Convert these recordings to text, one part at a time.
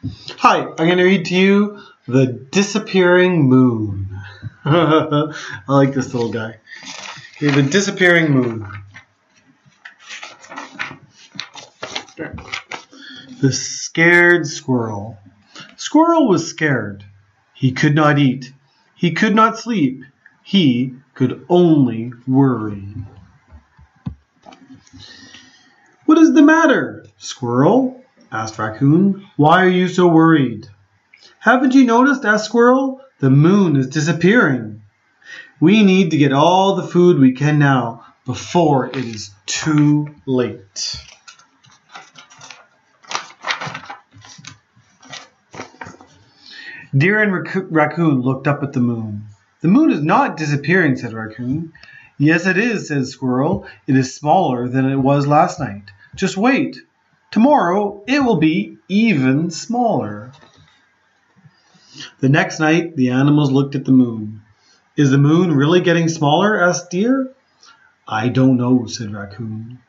Hi, I'm going to read to you The Disappearing Moon. I like this little guy. Okay, The Disappearing Moon. The Scared Squirrel. Squirrel was scared. He could not eat. He could not sleep. He could only worry. What is the matter, Squirrel? Asked Raccoon. Why are you so worried? Haven't you noticed, asked Squirrel, the moon is disappearing. We need to get all the food we can now before it is too late. Deer and Raccoon looked up at the moon. The moon is not disappearing, said Raccoon. Yes, it is, said Squirrel. It is smaller than it was last night. Just wait. Tomorrow it will be even smaller. The next night the animals looked at the moon. Is the moon really getting smaller? Asked Deer. I don't know, said Raccoon.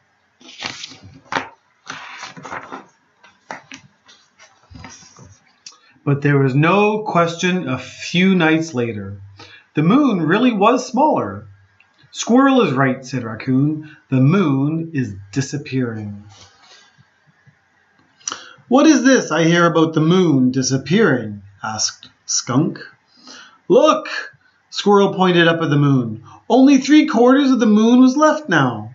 But there was no question a few nights later. The moon really was smaller. Squirrel is right, said Raccoon. The moon is disappearing. What is this I hear about the moon disappearing? Asked Skunk. Look! Squirrel pointed up at the moon. Only 3/4 of the moon was left now.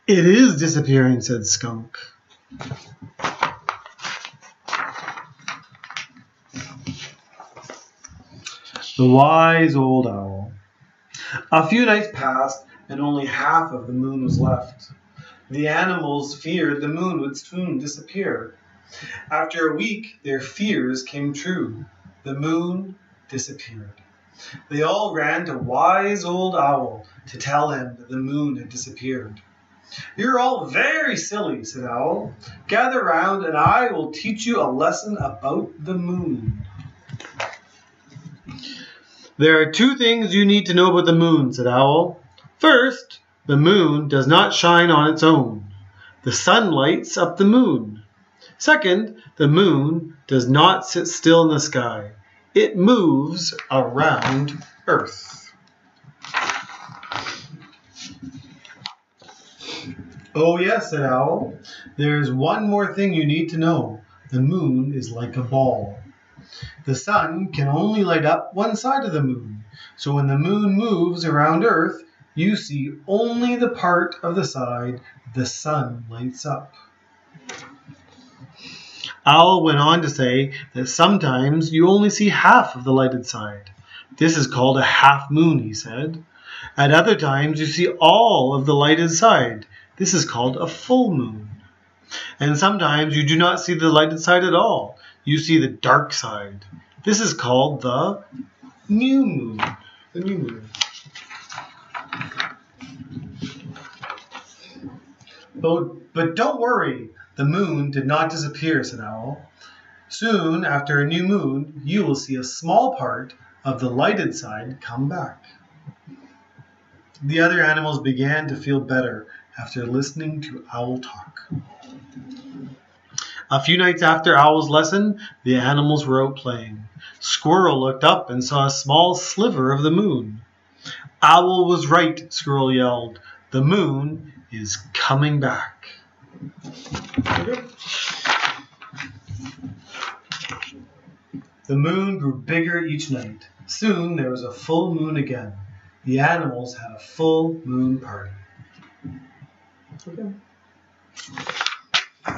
It is disappearing, said Skunk. The Wise Old Owl. A few nights passed, and only half of the moon was left. The animals feared the moon would soon disappear. After a week, their fears came true. The moon disappeared. They all ran to Wise Old Owl to tell him that the moon had disappeared. You're all very silly, said Owl. Gather round and I will teach you a lesson about the moon. There are 2 things you need to know about the moon, said Owl. First, the moon does not shine on its own. The sun lights up the moon. Second, the moon does not sit still in the sky. It moves around Earth. Oh yes, said Owl. There's one more thing you need to know. The moon is like a ball. The sun can only light up one side of the moon. So when the moon moves around Earth, you see only the part of the side the sun lights up. Owl went on to say that sometimes you only see half of the lighted side. This is called a half moon, he said. At other times you see all of the lighted side. This is called a full moon. And sometimes you do not see the lighted side at all. You see the dark side. This is called the new moon. The new moon. But don't worry. The moon did not disappear, said Owl. Soon after a new moon, you will see a small part of the lighted side come back. The other animals began to feel better after listening to Owl talk. A few nights after Owl's lesson, the animals were out playing. Squirrel looked up and saw a small sliver of the moon. Owl was right, Squirrel yelled. The moon is coming back. Okay. The moon grew bigger each night. Soon there was a full moon again. The animals had a full moon party. Okay.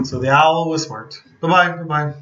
So the owl was smart. Bye-bye. Bye-bye.